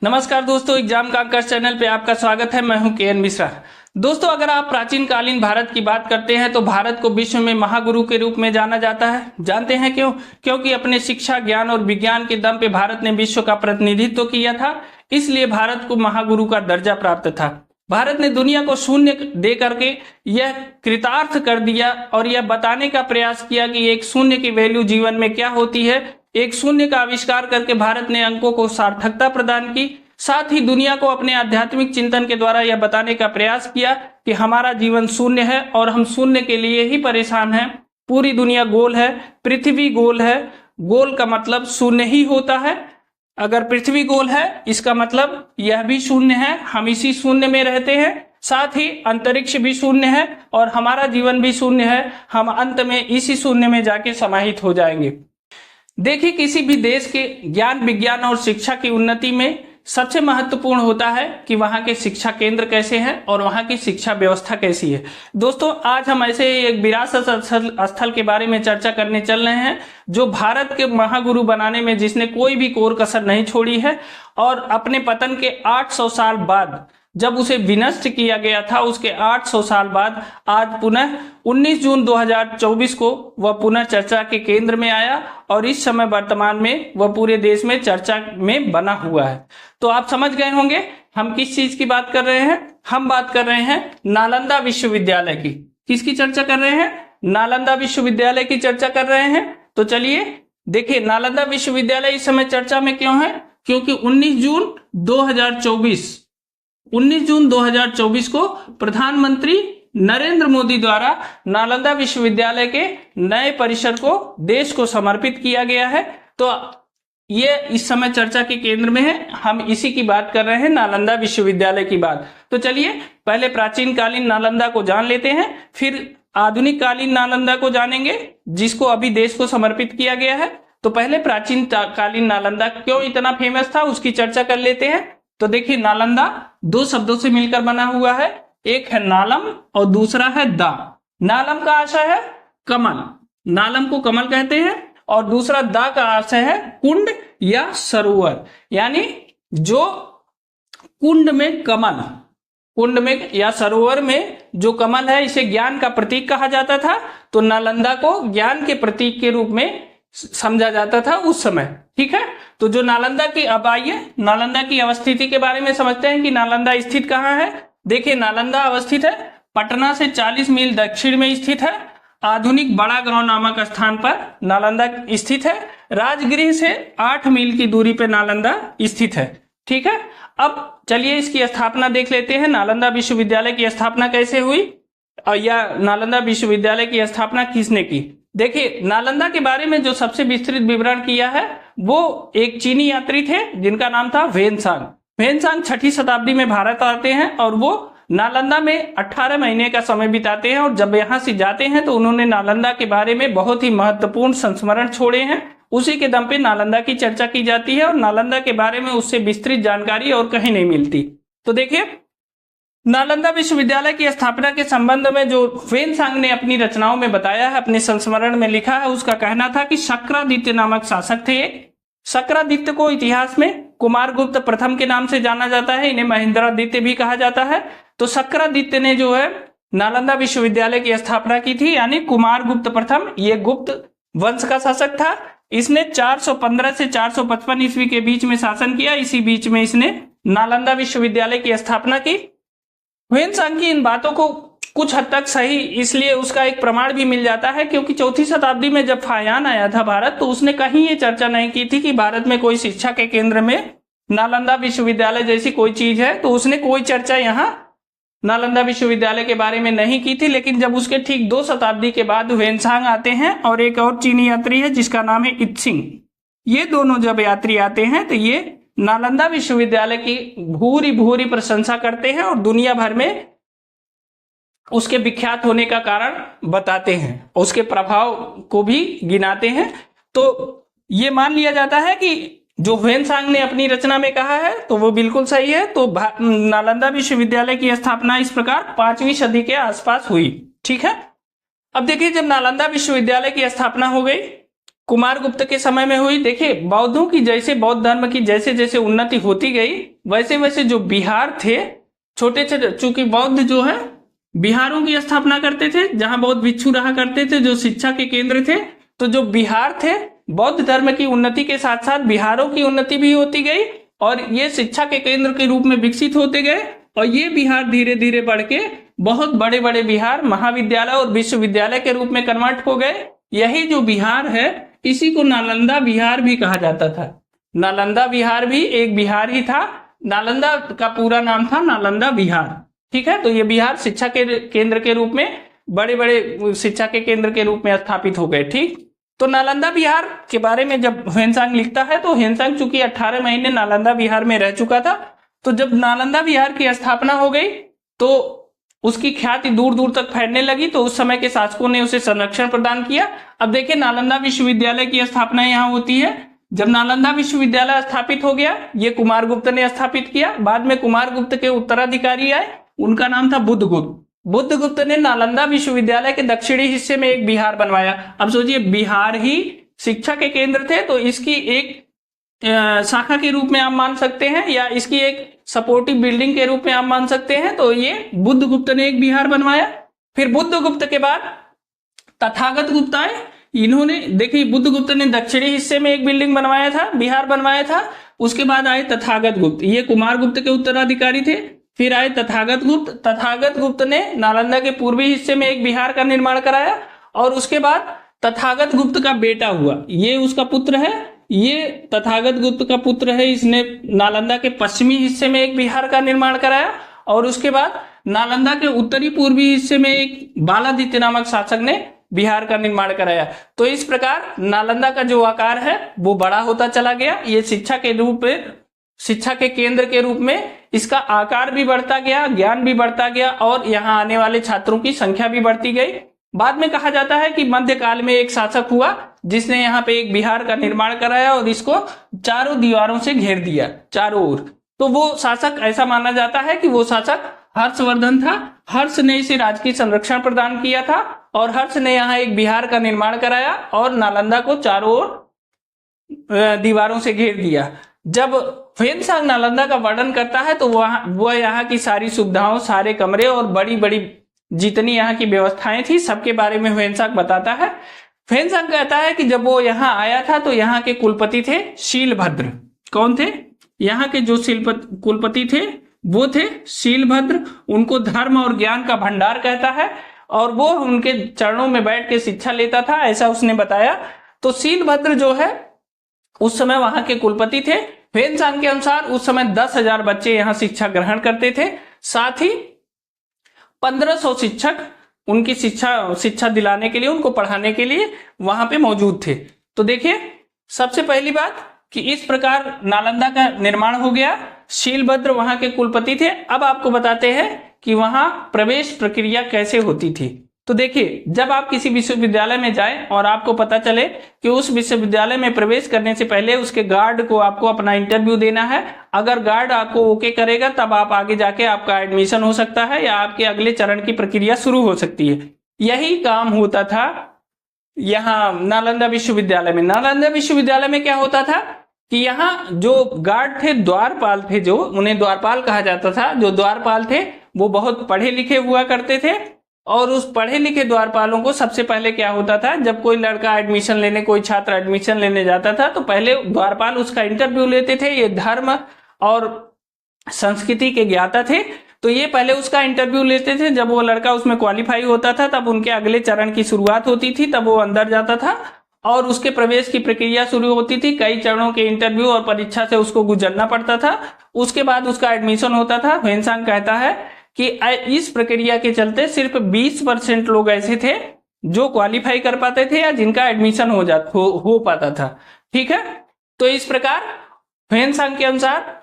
नमस्कार दोस्तों, exam conquer channel पे आपका स्वागत है। मैं हूं के एन मिश्रा। दोस्तों, अगर आप प्राचीन कालीन भारत की बात करते हैं तो भारत को विश्व में महागुरु के रूप में जाना जाता है। जानते हैं क्यों? क्योंकि अपने शिक्षा, ज्ञान और विज्ञान के दम पे भारत ने विश्व का प्रतिनिधित्व किया था, इसलिए भारत को महागुरु का दर्जा प्राप्त था। भारत ने दुनिया को शून्य दे करके यह कृतार्थ कर दिया और यह बताने का प्रयास किया कि एक शून्य की वैल्यू जीवन में क्या होती है। एक शून्य का आविष्कार करके भारत ने अंकों को सार्थकता प्रदान की। साथ ही दुनिया को अपने आध्यात्मिक चिंतन के द्वारा यह बताने का प्रयास किया कि हमारा जीवन शून्य है और हम शून्य के लिए ही परेशान हैं। पूरी दुनिया गोल है, पृथ्वी गोल है। गोल का मतलब शून्य ही होता है। अगर पृथ्वी गोल है इसका मतलब यह भी शून्य है, हम इसी शून्य में रहते हैं। साथ ही अंतरिक्ष भी शून्य है और हमारा जीवन भी शून्य है। हम अंत में इसी शून्य में जाके समाहित हो जाएंगे। देखिए, किसी भी देश के ज्ञान, विज्ञान और शिक्षा की उन्नति में सबसे महत्वपूर्ण होता है कि वहां के शिक्षा केंद्र कैसे हैं और वहां की शिक्षा व्यवस्था कैसी है। दोस्तों, आज हम ऐसे एक विरासत स्थल के बारे में चर्चा करने चल रहे हैं जो भारत के महागुरु बनाने में जिसने कोई भी कोर कसर नहीं छोड़ी है और अपने पतन के 800 साल बाद जब उसे विनष्ट किया गया था, उसके 800 साल बाद आज पुनः 19 जून 2024 को वह पुनः चर्चा के केंद्र में आया और इस समय वर्तमान में वह पूरे देश में चर्चा में बना हुआ है। तो आप समझ गए होंगे हम किस चीज की बात कर रहे हैं। हम बात कर रहे हैं नालंदा विश्वविद्यालय की। किसकी चर्चा कर रहे हैं? नालंदा विश्वविद्यालय की चर्चा कर रहे हैं। तो चलिए देखिए, नालंदा विश्वविद्यालय इस समय चर्चा में क्यों है? क्योंकि 19 जून 2024 को प्रधानमंत्री नरेंद्र मोदी द्वारा नालंदा विश्वविद्यालय के नए परिसर को देश को समर्पित किया गया है। तो ये इस समय चर्चा के केंद्र में है। हम इसी की बात कर रहे हैं, नालंदा विश्वविद्यालय की बात। तो चलिए पहले प्राचीन कालीन नालंदा को जान लेते हैं, फिर आधुनिक कालीन नालंदा को जानेंगे जिसको अभी देश को समर्पित किया गया है। तो पहले प्राचीन कालीन नालंदा क्यों इतना फेमस था उसकी चर्चा कर लेते हैं। तो देखिए, नालंदा दो शब्दों से मिलकर बना हुआ है। एक है नालम और दूसरा है दा। नालम का आशय है कमल, नालम को कमल कहते हैं, और दूसरा दा का आशय है कुंड या सरोवर, यानी जो कुंड में कमल, कुंड में या सरोवर में जो कमल है, इसे ज्ञान का प्रतीक कहा जाता था। तो नालंदा को ज्ञान के प्रतीक के रूप में समझा जाता था उस समय। ठीक है, तो जो नालंदा की, अब आइए नालंदा की अवस्थिति के बारे में समझते हैं कि नालंदा स्थित कहाँ है। देखिए, नालंदा अवस्थित है पटना से 40 मील दक्षिण में स्थित है। आधुनिक बड़ा गांव नामक स्थान पर नालंदा स्थित है। राजगृह से 8 मील की दूरी पर नालंदा स्थित है। ठीक है, अब चलिए इसकी स्थापना देख लेते हैं। नालंदा विश्वविद्यालय की स्थापना कैसे हुई और या नालंदा विश्वविद्यालय की स्थापना किसने की। देखिए, नालंदा के बारे में जो सबसे विस्तृत विवरण किया है वो एक चीनी यात्री थे जिनका नाम था वेनसांग। वेनसांग 6ठी शताब्दी में भारत आते हैं और वो नालंदा में 18 महीने का समय बिताते हैं। और जब यहाँ से जाते हैं तो उन्होंने नालंदा के बारे में बहुत ही महत्वपूर्ण संस्मरण छोड़े हैं। उसी के दम पे नालंदा की चर्चा की जाती है और नालंदा के बारे में उससे विस्तृत जानकारी और कहीं नहीं मिलती। तो देखिए, नालंदा विश्वविद्यालय की स्थापना के संबंध में जो वेनसांग ने अपनी रचनाओं में बताया है, अपने संस्मरण में लिखा है, उसका कहना था कि शक्रादित्य नामक शासक थे। शक्रादित्य को इतिहास में कुमारगुप्त प्रथम के नाम से जाना जाता है, इन्हें महेंद्रादित्य भी कहा जाता है। तो शक्रादित्य ने जो है नालंदा विश्वविद्यालय की स्थापना की थी, यानी कुमारगुप्त प्रथम, ये गुप्त वंश का शासक था। इसने 415 से 455 ईस्वी के बीच में शासन किया। इसी बीच में इसने नालंदा विश्वविद्यालय की स्थापना की। वेनसांग की इन बातों को कुछ हद तक सही इसलिए उसका एक प्रमाण भी मिल जाता है क्योंकि 4ठी शताब्दी में जब फायान आया था भारत, तो उसने कहीं ये चर्चा नहीं की थी कि भारत में कोई शिक्षा के केंद्र में नालंदा विश्वविद्यालय जैसी कोई चीज है। तो उसने कोई चर्चा यहाँ नालंदा विश्वविद्यालय के बारे में नहीं की थी। लेकिन जब उसके ठीक 2 शताब्दी के बाद वेनसांग आते हैं और एक और चीनी यात्री है जिसका नाम है इत्सिंग, ये दोनों जब यात्री आते हैं तो ये नालंदा विश्वविद्यालय की भूरी प्रशंसा करते हैं और दुनिया भर में उसके विख्यात होने का कारण बताते हैं, उसके प्रभाव को भी गिनाते हैं। तो ये मान लिया जाता है कि जो वेनसांग ने अपनी रचना में कहा है तो वो बिल्कुल सही है। तो नालंदा विश्वविद्यालय की स्थापना इस प्रकार 5वीं सदी के आसपास हुई। ठीक है, अब देखिए, जब नालंदा विश्वविद्यालय की स्थापना हो गई, कुमारगुप्त के समय में हुई। देखिए बौद्धों की जैसे बौद्ध धर्म की जैसे जैसे उन्नति होती गई वैसे वैसे जो बिहार थे छोटे छोटे, चूंकि बौद्ध जो है बिहारों की स्थापना करते थे जहां बौद्ध भिक्षु रहा करते थे जो शिक्षा के केंद्र थे। तो जो बिहार थे बौद्ध धर्म की उन्नति के साथ साथ बिहारों की उन्नति भी होती गई और ये शिक्षा के केंद्र के रूप में विकसित होते गए और ये बिहार धीरे धीरे बढ़ के बहुत बड़े बड़े बिहार महाविद्यालय और विश्वविद्यालय के रूप में कन्वर्ट हो गए। यही जो बिहार है इसी को नालंदा बिहार भी कहा जाता था। नालंदा बिहार भी एक बिहार ही था। नालंदा का पूरा नाम था नालंदा बिहार। ठीक है, तो ये बिहार शिक्षा के केंद्र के रूप में बड़े बड़े शिक्षा के केंद्र के रूप में स्थापित हो गए। ठीक, तो नालंदा बिहार के बारे में जब ह्वेनसांग लिखता है तो ह्वेनसांग चूंकि 18 महीने नालंदा बिहार में रह चुका था, तो जब नालंदा बिहार की स्थापना हो गई तो उसकी ख्याति दूर दूर तक फैलने लगी। तो उस समय के शासकों ने उसे संरक्षण प्रदान किया। अब देखिए नालंदा विश्वविद्यालय की स्थापना यहाँ होती है। जब नालंदा विश्वविद्यालय स्थापित हो गया ये कुमारगुप्त ने स्थापित किया। बाद में कुमारगुप्त के उत्तराधिकारी आए, उनका नाम था बुद्धगुप्त। बुद्धगुप्त ने नालंदा विश्वविद्यालय के दक्षिणी हिस्से में एक बिहार बनवाया। अब सोचिए बिहार ही शिक्षा के केंद्र थे तो इसकी एक शाखा के रूप में आप मान सकते हैं या इसकी एक सपोर्टिव बिल्डिंग के रूप में आप मान सकते हैं। तो ये बुद्धगुप्त ने एक बिहार बनवाया। फिर बुद्धगुप्त के बाद तथागत गुप्त आए। इन्होंने देखिए बुद्धगुप्त ने दक्षिणी हिस्से में एक बिल्डिंग बनवाया था, बिहार बनवाया था। उसके बाद आए तथागत गुप्त, ये कुमारगुप्त के उत्तराधिकारी थे। फिर आए तथागत गुप्त। तथागत गुप्त ने नालंदा के पूर्वी हिस्से में एक बिहार का निर्माण कराया और उसके बाद तथागत गुप्त का बेटा हुआ, ये उसका पुत्र है, ये तथागत गुप्त का पुत्र है। इसने नालंदा के पश्चिमी हिस्से में एक बिहार का निर्माण कराया और उसके बाद नालंदा के उत्तरी पूर्वी हिस्से में एक बालादित्य नामक शासक ने बिहार का निर्माण कराया। तो इस प्रकार नालंदा का जो आकार है वो बड़ा होता चला गया। ये शिक्षा के रूप में, शिक्षा के केंद्र के रूप में इसका आकार भी बढ़ता गया, ज्ञान भी बढ़ता गया और यहाँ आने वाले छात्रों की संख्या भी बढ़ती गई। बाद में कहा जाता है कि मध्यकाल में एक शासक हुआ जिसने यहाँ पे एक बिहार का निर्माण कराया और इसको चारों दीवारों से घेर दिया, चारों ओर। तो वो शासक ऐसा माना जाता है कि वो शासक हर्षवर्धन था। हर्ष ने इसे राजकीय संरक्षण प्रदान किया था और हर्ष ने यहाँ एक बिहार का निर्माण कराया और नालंदा को चारों ओर दीवारों से घेर दिया। जब ह्वेनसांग नालंदा का वर्णन करता है तो वह यहाँ की सारी सुविधाओं, सारे कमरे और बड़ी बड़ी जितनी यहाँ की व्यवस्थाएं थी सबके बारे में ह्वेनसांग बताता है। ह्वेनसांग कहता है कि जब वो यहाँ आया था तो यहाँ के कुलपति थे शीलभद्र। कौन थे? यहाँ के जो कुलपति थे वो थे शीलभद्र। उनको धर्म और ज्ञान का भंडार कहता है और वो उनके चरणों में बैठ के शिक्षा लेता था, ऐसा उसने बताया। तो शीलभद्र जो है उस समय वहां के कुलपति थे। ह्वेनसांग के अनुसार उस समय 10,000 बच्चे यहाँ शिक्षा ग्रहण करते थे। साथ ही 1500 शिक्षक उनकी शिक्षा दिलाने के लिए, उनको पढ़ाने के लिए वहां पे मौजूद थे। तो देखिए सबसे पहली बात कि इस प्रकार नालंदा का निर्माण हो गया। शीलभद्र वहां के कुलपति थे। अब आपको बताते हैं कि वहां प्रवेश प्रक्रिया कैसे होती थी। तो देखिए जब आप किसी विश्वविद्यालय में जाएं और आपको पता चले कि उस विश्वविद्यालय में प्रवेश करने से पहले उसके गार्ड को आपको अपना इंटरव्यू देना है। अगर गार्ड आपको ओके करेगा तब आप आगे जाके आपका एडमिशन हो सकता है या आपके अगले चरण की प्रक्रिया शुरू हो सकती है। यही काम होता था यहाँ नालंदा विश्वविद्यालय में। नालंदा विश्वविद्यालय में क्या होता था कि यहाँ जो गार्ड थे, द्वारपाल थे, जो उन्हें द्वारपाल कहा जाता था, जो द्वारपाल थे वो बहुत पढ़े लिखे हुआ करते थे और उस पढ़े लिखे द्वारपालों को सबसे पहले क्या होता था, जब कोई लड़का एडमिशन लेने, कोई छात्र एडमिशन लेने जाता था तो पहले द्वारपाल उसका इंटरव्यू लेते थे। ये धर्म और संस्कृति के ज्ञाता थे तो ये पहले उसका इंटरव्यू लेते थे। जब वो लड़का उसमें क्वालिफाई होता था तब उनके अगले चरण की शुरुआत होती थी, तब वो अंदर जाता था और उसके प्रवेश की प्रक्रिया शुरू होती थी। कई चरणों के इंटरव्यू और परीक्षा से उसको गुजरना पड़ता था, उसके बाद उसका एडमिशन होता था। ह्वेनसांग कहता है कि इस प्रक्रिया के चलते सिर्फ 20% लोग ऐसे थे जो क्वालिफाई कर पाते थे या जिनका एडमिशन हो पाता था। ठीक है, तो इस प्रकार ह्वेनसांग के अनुसार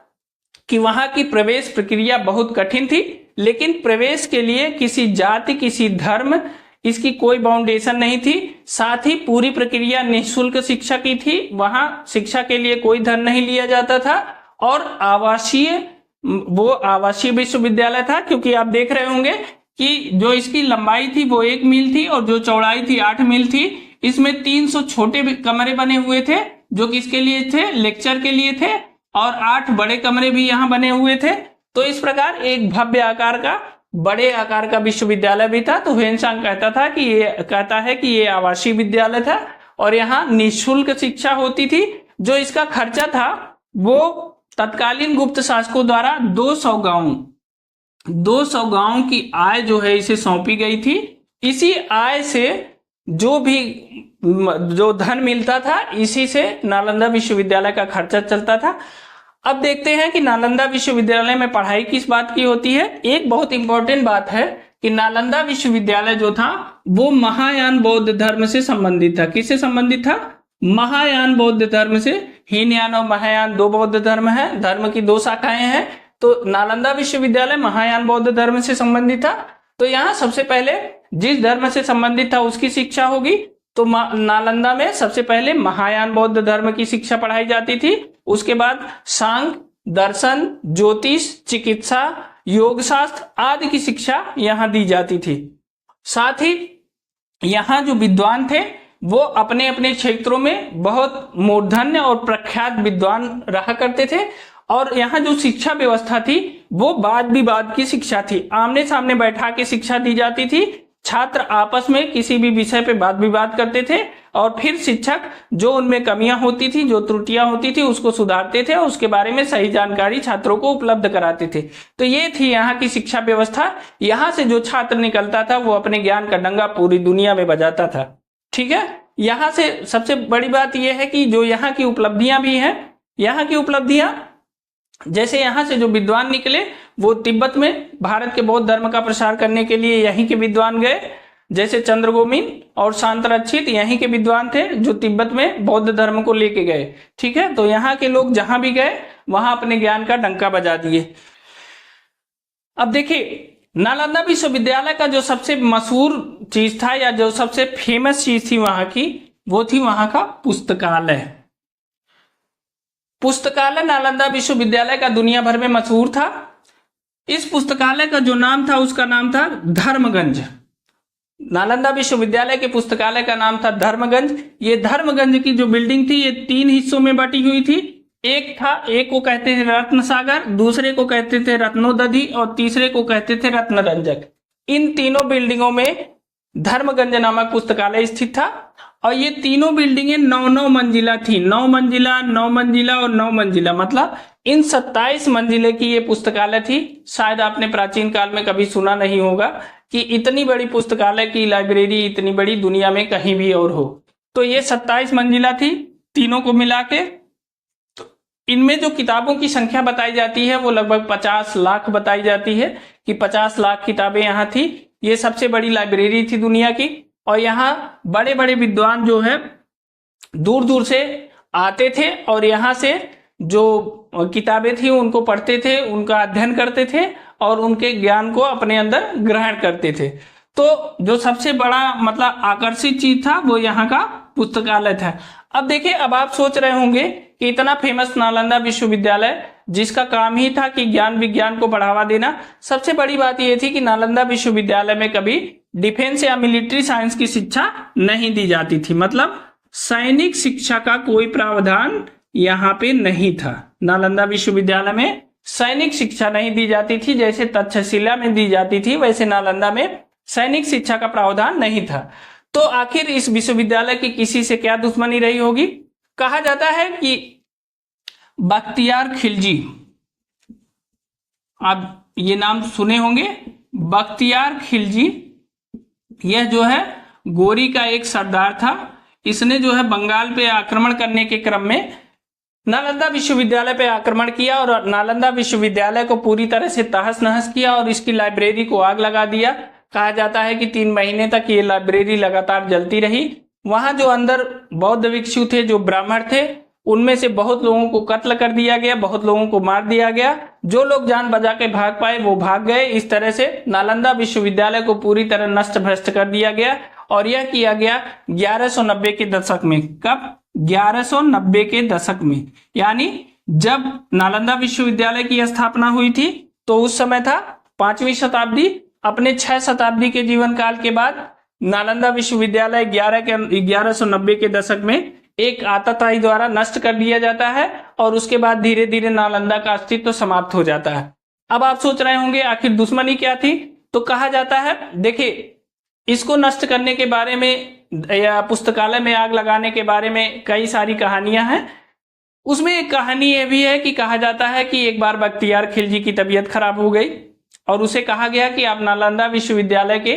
कि वहां की प्रवेश प्रक्रिया बहुत कठिन थी, लेकिन प्रवेश के लिए किसी जाति, किसी धर्म, इसकी कोई बाउंडेशन नहीं थी। साथ ही पूरी प्रक्रिया निःशुल्क शिक्षा की थी। वहां शिक्षा के लिए कोई धन नहीं लिया जाता था और आवासीय विश्वविद्यालय था, क्योंकि आप देख रहे होंगे कि जो इसकी लंबाई थी वो 1 मील थी और जो चौड़ाई थी 8 मील थी। इसमें 300 छोटे कमरे बने हुए थे जो किसके लिए थे, लेक्चर के लिए थे, और 8 बड़े कमरे भी यहाँ बने हुए थे। तो इस प्रकार एक भव्य आकार का, बड़े आकार का विश्वविद्यालय भी था। तो ह्वेनसांग कहता है कि ये आवासीय विद्यालय था और यहाँ निःशुल्क शिक्षा होती थी। जो इसका खर्चा था वो तत्कालीन गुप्त शासकों द्वारा 200 गांव की आय जो है इसे सौंपी गई थी। इसी आय से जो धन मिलता था, इसी से नालंदा विश्वविद्यालय का खर्चा चलता था। अब देखते हैं कि नालंदा विश्वविद्यालय में पढ़ाई किस बात की होती है। एक बहुत इंपॉर्टेंट बात है कि नालंदा विश्वविद्यालय जो था वो महायान बौद्ध धर्म से संबंधित था। किससे संबंधित था? महायान बौद्ध धर्म से। हीनयान और महायान 2 बौद्ध धर्म है, धर्म की 2 शाखाएं हैं। तो नालंदा विश्वविद्यालय महायान बौद्ध धर्म से संबंधित था। तो यहाँ सबसे पहले जिस धर्म से संबंधित था उसकी शिक्षा होगी। तो नालंदा में सबसे पहले महायान बौद्ध धर्म की शिक्षा पढ़ाई जाती थी। उसके बाद सांख्य, दर्शन, ज्योतिष, चिकित्सा, योग शास्त्र आदि की शिक्षा यहाँ दी जाती थी। साथ ही यहाँ जो विद्वान थे वो अपने अपने क्षेत्रों में बहुत मूर्धन्य और प्रख्यात विद्वान रहा करते थे। और यहाँ जो शिक्षा व्यवस्था थी वो वाद विवाद की शिक्षा थी। आमने सामने बैठा के शिक्षा दी जाती थी। छात्र आपस में किसी भी विषय पे वाद विवाद करते थे और फिर शिक्षक जो उनमें कमियां होती थी, जो त्रुटियां होती थी, उसको सुधारते थे और उसके बारे में सही जानकारी छात्रों को उपलब्ध कराते थे। तो ये थी यहाँ की शिक्षा व्यवस्था। यहाँ से जो छात्र निकलता था वो अपने ज्ञान का डंका पूरी दुनिया में बजाता था। ठीक है। यहाँ से सबसे बड़ी बात यह है कि जो यहाँ की उपलब्धियां भी हैं, यहाँ की उपलब्धियां जैसे यहाँ से जो विद्वान निकले वो तिब्बत में भारत के बौद्ध धर्म का प्रसार करने के लिए यहीं के विद्वान गए। जैसे चंद्रगोमिन और शांतरक्षित यहीं के विद्वान थे जो तिब्बत में बौद्ध धर्म को लेके गए। ठीक है। तो यहाँ के लोग जहां भी गए वहां अपने ज्ञान का डंका बजा दिए। अब देखिए नालंदा विश्वविद्यालय का जो सबसे मशहूर चीज था या जो सबसे फेमस चीज थी वहां की, वो थी वहां का पुस्तकालय। पुस्तकालय नालंदा विश्वविद्यालय का दुनिया भर में मशहूर था। इस पुस्तकालय का जो नाम था उसका नाम था धर्मगंज। नालंदा विश्वविद्यालय के पुस्तकालय का नाम था धर्मगंज। ये धर्मगंज की जो बिल्डिंग थी ये 3 हिस्सों में बटी हुई थी। एक को कहते थे रत्न सागर, दूसरे को कहते थे रत्नोदधि और तीसरे को कहते थे रत्नरंजक। इन तीनों बिल्डिंगों में धर्मगंज नामक पुस्तकालय स्थित था और ये तीनों बिल्डिंगें 9-9 मंजिला थी। 9 मंजिला, 9 मंजिला और 9 मंजिला, मतलब इन 27 मंजिले की ये पुस्तकालय थी। शायद आपने प्राचीन काल में कभी सुना नहीं होगा कि इतनी बड़ी पुस्तकालय की लाइब्रेरी इतनी बड़ी दुनिया में कहीं भी और हो। तो ये 27 मंजिला थी तीनों को मिला के। तो इनमें जो किताबों की संख्या बताई जाती है वो लगभग 50 लाख बताई जाती है कि 50 लाख किताबें यहाँ थी। ये सबसे बड़ी लाइब्रेरी थी दुनिया की और यहाँ बड़े बड़े विद्वान जो है दूर दूर से आते थे और यहाँ से जो किताबें थी उनको पढ़ते थे, उनका अध्ययन करते थे और उनके ज्ञान को अपने अंदर ग्रहण करते थे। तो जो सबसे बड़ा मतलब आकर्षित चीज था वो यहाँ का पुस्तकालय था। अब देखिए, अब आप सोच रहे होंगे कि इतना फेमस नालंदा विश्वविद्यालय जिसका काम ही था कि ज्ञान विज्ञान को बढ़ावा देना, सबसे बड़ी बात यह थी कि नालंदा विश्वविद्यालय में कभी डिफेंस या मिलिट्री साइंस की शिक्षा नहीं दी जाती थी। मतलब सैनिक शिक्षा का कोई प्रावधान यहाँ पे नहीं था। नालंदा विश्वविद्यालय में सैनिक शिक्षा नहीं दी जाती थी। जैसे तक्षशिला में दी जाती थी वैसे नालंदा में सैनिक शिक्षा का प्रावधान नहीं था। तो आखिर इस विश्वविद्यालय की किसी से क्या दुश्मनी रही होगी? कहा जाता है कि बख्तियार खिलजी, आप ये नाम सुने होंगे, बख्तियार खिलजी, यह जो है गोरी का एक सरदार था। इसने जो है बंगाल पे आक्रमण करने के क्रम में नालंदा विश्वविद्यालय पे आक्रमण किया और नालंदा विश्वविद्यालय को पूरी तरह से तहस नहस किया और इसकी लाइब्रेरी को आग लगा दिया। कहा जाता है कि 3 महीने तक ये लाइब्रेरी लगातार जलती रही। वहां जो अंदर बौद्ध भिक्षु थे, जो ब्राह्मण थे, उनमें से बहुत लोगों को कत्ल कर दिया गया, बहुत लोगों को मार दिया गया। जो लोग जान बचा के भाग पाए वो भाग गए। इस तरह से नालंदा विश्वविद्यालय को पूरी तरह नष्ट भ्रष्ट कर दिया गया और यह किया गया 1190 के दशक में। कब? 1190 के दशक में, यानी जब नालंदा विश्वविद्यालय की स्थापना हुई थी तो उस समय था 5वीं शताब्दी। अपने 6 शताब्दी के जीवन काल के बाद नालंदा विश्वविद्यालय 1190 के दशक में एक आतताई द्वारा नष्ट कर दिया जाता है और उसके बाद धीरे धीरे नालंदा का अस्तित्व समाप्त हो जाता है। अब आप सोच रहे होंगे आखिर दुश्मनी क्या थी? तो कहा जाता है, देखिए, इसको नष्ट करने के बारे में या पुस्तकालय में आग लगाने के बारे में कई सारी कहानियां हैं। उसमें एक कहानी यह भी है कि कहा जाता है कि एक बार बख्तियार खिलजी की तबीयत खराब हो गई और उसे कहा गया कि आप नालंदा विश्वविद्यालय के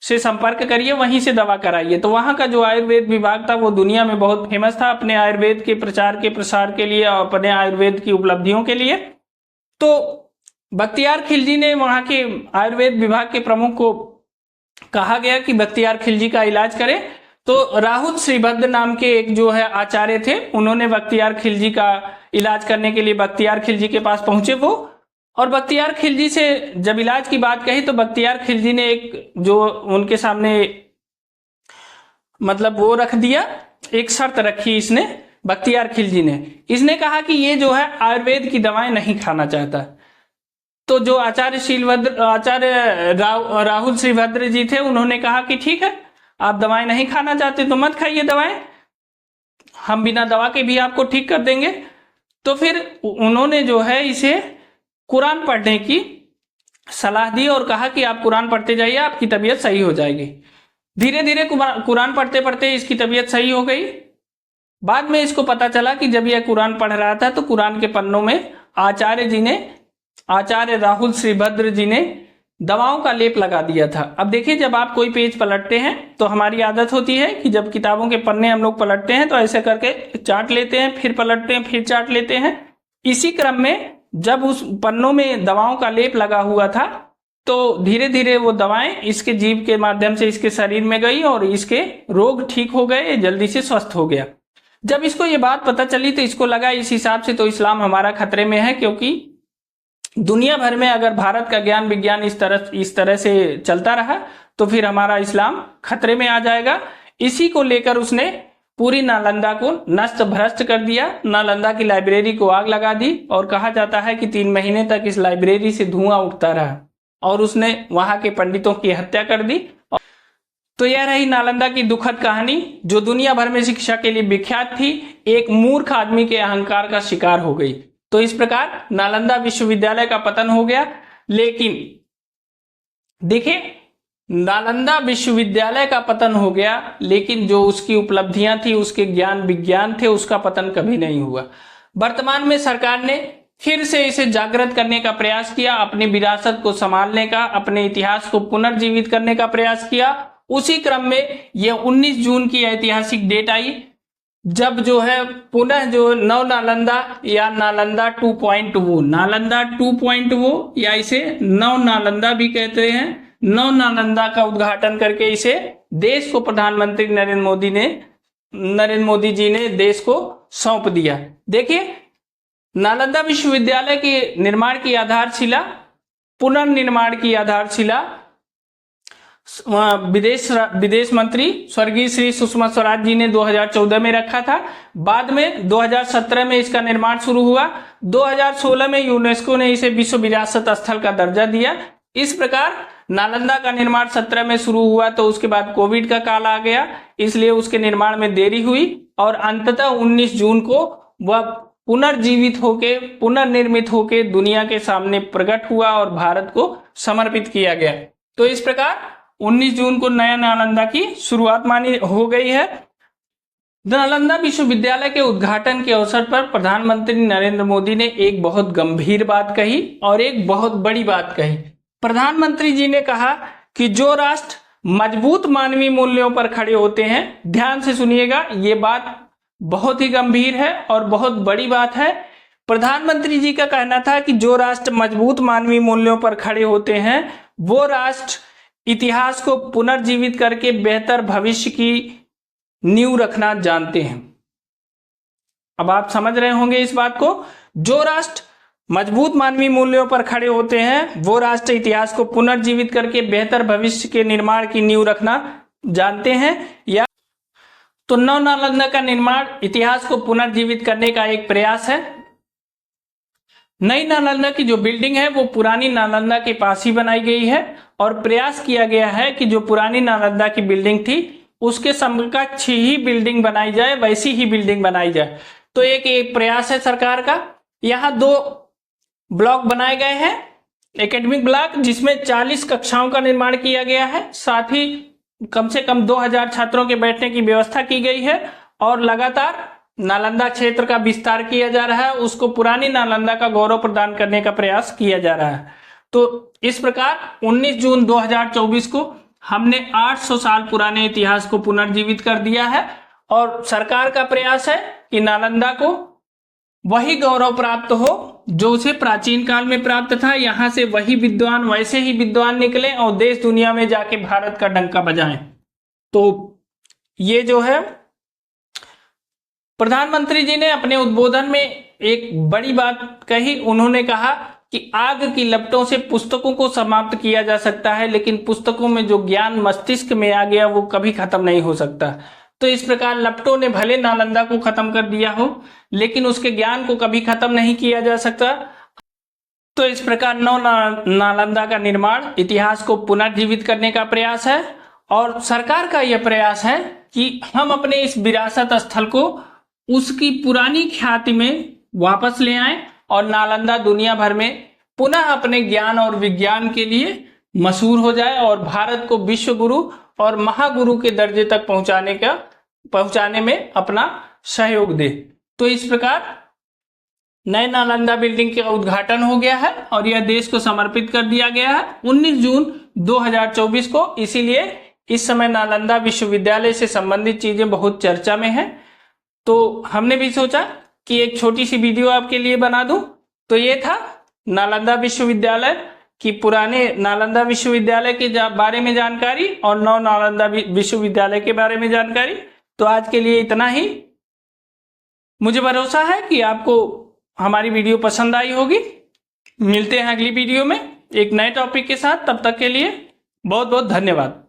से संपर्क करिए, वहीं से दवा कराइए। तो वहां का जो आयुर्वेद विभाग था वो दुनिया में बहुत फेमस था अपने आयुर्वेद के प्रचार के प्रसार के लिए और अपने आयुर्वेद की उपलब्धियों के लिए। तो बख्तियार खिलजी ने वहां के आयुर्वेद विभाग के प्रमुख को कहा गया कि बख्तियार खिलजी का इलाज करें। तो राहुल श्रीभद्र नाम के एक जो है आचार्य थे, उन्होंने बख्तियार खिलजी का इलाज करने के लिए बख्तियार खिलजी के पास पहुंचे वो, और बख्तियार खिलजी से जब इलाज की बात कही तो बख्तियार खिलजी ने एक जो उनके सामने मतलब वो रख दिया, एक शर्त रखी इसने, बख्तियार खिलजी ने, इसने कहा कि ये जो है आयुर्वेद की दवाएं नहीं खाना चाहता। तो जो आचार्य राहुल श्रीभद्र जी थे, उन्होंने कहा कि ठीक है, आप दवाएं नहीं खाना चाहते तो मत खाइए दवाएं, हम बिना दवा के भी आपको ठीक कर देंगे। तो फिर उन्होंने जो है इसे कुरान पढ़ने की सलाह दी और कहा कि आप कुरान पढ़ते जाइए, आपकी तबीयत सही हो जाएगी। धीरे धीरे कुरान पढ़ते पढ़ते इसकी तबीयत सही हो गई। बाद में इसको पता चला कि जब यह कुरान पढ़ रहा था तो कुरान के पन्नों में आचार्य राहुल श्रीभद्र जी ने दवाओं का लेप लगा दिया था। अब देखिए, जब आप कोई पेज पलटते हैं तो हमारी आदत होती है कि जब किताबों के पन्ने हम लोग पलटते हैं तो ऐसे करके चाट लेते हैं, फिर पलटते हैं, फिर चाट लेते हैं। इसी क्रम में जब उस पन्नों में दवाओं का लेप लगा हुआ था तो धीरे धीरे वो दवाएं इसके जीभ के माध्यम से इसके शरीर में गई और इसके रोग ठीक हो गए, जल्दी से स्वस्थ हो गया। जब इसको ये बात पता चली तो इसको लगा इस हिसाब से तो इस्लाम हमारा खतरे में है, क्योंकि दुनिया भर में अगर भारत का ज्ञान विज्ञान इस तरह से चलता रहा तो फिर हमारा इस्लाम खतरे में आ जाएगा। इसी को लेकर उसने पूरी नालंदा को नष्ट भ्रष्ट कर दिया, नालंदा की लाइब्रेरी को आग लगा दी और कहा जाता है कि 3 महीने तक इस लाइब्रेरी से धुआं उठता रहा और उसने वहां के पंडितों की हत्या कर दी। तो यह रही नालंदा की दुखद कहानी जो दुनिया भर में शिक्षा के लिए विख्यात थी, एक मूर्ख आदमी के अहंकार का शिकार हो गई। तो इस प्रकार नालंदा विश्वविद्यालय का पतन हो गया। लेकिन देखिए, नालंदा विश्वविद्यालय का पतन हो गया, लेकिन जो उसकी उपलब्धियां थी, उसके ज्ञान विज्ञान थे, उसका पतन कभी नहीं हुआ। वर्तमान में सरकार ने फिर से इसे जागृत करने का प्रयास किया, अपनी विरासत को संभालने का, अपने इतिहास को पुनर्जीवित करने का प्रयास किया। उसी क्रम में यह 19 जून की ऐतिहासिक डेट आई जब जो है पुनः जो नव नालंदा या नालंदा 2.0, नालंदा 2.0 या इसे नव नालंदा भी कहते हैं, नव नालंदा का उद्घाटन करके इसे देश को प्रधानमंत्री नरेंद्र मोदी जी ने देश को सौंप दिया। देखिए, नालंदा विश्वविद्यालय के निर्माण की आधारशिला, पुनर्निर्माण की आधारशिला विदेश मंत्री स्वर्गीय श्री सुषमा स्वराज जी ने 2014 में रखा था। बाद में 2017 में इसका निर्माण शुरू हुआ। 2016 में यूनेस्को ने इसे विश्व विरासत स्थल का दर्जा दिया। इस प्रकार नालंदा का निर्माण 17 में शुरू हुआ, तो उसके बाद कोविड का काल आ गया, इसलिए उसके निर्माण में देरी हुई और अंततः 19 जून को वह पुनर्जीवित होके, पुनर्निर्मित होके दुनिया के सामने प्रकट हुआ और भारत को समर्पित किया गया। तो इस प्रकार 19 जून को नया नालंदा की शुरुआत मानी हो गई है। नालंदा विश्वविद्यालय के उद्घाटन के अवसर पर प्रधानमंत्री नरेंद्र मोदी ने एक बहुत गंभीर बात कही और एक बहुत बड़ी बात कही। प्रधानमंत्री जी ने कहा कि जो राष्ट्र मजबूत मानवीय मूल्यों पर खड़े होते हैं, ध्यान से सुनिएगा, ये बात बहुत ही गंभीर है और बहुत बड़ी बात है। प्रधानमंत्री जी का कहना था कि जो राष्ट्र मजबूत मानवीय मूल्यों पर खड़े होते हैं वो राष्ट्र इतिहास को पुनर्जीवित करके बेहतर भविष्य की नींव रखना जानते हैं। अब आप समझ रहे होंगे इस बात को, जो राष्ट्र मजबूत मानवीय मूल्यों पर खड़े होते हैं वो राष्ट्र इतिहास को पुनर्जीवित करके बेहतर भविष्य के निर्माण की नींव रखना जानते हैं। या तो नव नालंदा का निर्माण इतिहास को पुनर्जीवित करने का एक प्रयास है। नई नालंदा की जो बिल्डिंग है वो पुरानी नालंदा के पास ही बनाई गई है और प्रयास किया गया है कि जो पुरानी नालंदा की बिल्डिंग थी उसके समकक्ष ही बिल्डिंग बनाई जाए, वैसी ही बिल्डिंग बनाई जाए। तो एक प्रयास है सरकार का। यहाँ 2 ब्लॉक बनाए गए हैं, एकेडमिक ब्लॉक जिसमें 40 कक्षाओं का निर्माण किया गया है, साथ ही कम से कम 2000 छात्रों के बैठने की व्यवस्था की गई है और लगातार नालंदा क्षेत्र का विस्तार किया जा रहा है, उसको पुरानी नालंदा का गौरव प्रदान करने का प्रयास किया जा रहा है। तो इस प्रकार 19 जून 2024 को हमने 800 साल पुराने इतिहास को पुनर्जीवित कर दिया है और सरकार का प्रयास है कि नालंदा को वही गौरव प्राप्त हो जो उसे प्राचीन काल में प्राप्त था। यहां से वही विद्वान, वैसे ही विद्वान निकले और देश दुनिया में जाके भारत का डंका बजाएं। तो ये जो है प्रधानमंत्री जी ने अपने उद्बोधन में एक बड़ी बात कही। उन्होंने कहा कि आग की लपटों से पुस्तकों को समाप्त किया जा सकता है, लेकिन पुस्तकों में जो ज्ञान मस्तिष्क में आ गया वो कभी खत्म नहीं हो सकता। तो इस प्रकार लपटों ने भले नालंदा को खत्म कर दिया हो, लेकिन उसके ज्ञान को कभी खत्म नहीं किया जा सकता। तो इस प्रकार नालंदा का निर्माण इतिहास को पुनर्जीवित करने का प्रयास है और सरकार का यह प्रयास है कि हम अपने इस विरासत स्थल को उसकी पुरानी ख्याति में वापस ले आएं और नालंदा दुनिया भर में पुनः अपने ज्ञान और विज्ञान के लिए मशहूर हो जाए और भारत को विश्व गुरु और महागुरु के दर्जे तक पहुंचाने में अपना सहयोग दे। तो इस प्रकार नए नालंदा बिल्डिंग का उद्घाटन हो गया है और यह देश को समर्पित कर दिया गया है 19 जून 2024 को। इसीलिए इस समय नालंदा विश्वविद्यालय से संबंधित चीजें बहुत चर्चा में हैं। तो हमने भी सोचा कि एक छोटी सी वीडियो आपके लिए बना दूं। तो ये था नालंदा विश्वविद्यालय की, पुराने नालंदा विश्वविद्यालय के बारे में जानकारी और नव नालंदा विश्वविद्यालय के बारे में जानकारी। तो आज के लिए इतना ही। मुझे भरोसा है कि आपको हमारी वीडियो पसंद आई होगी। मिलते हैं अगली वीडियो में एक नए टॉपिक के साथ। तब तक के लिए बहुत बहुत धन्यवाद।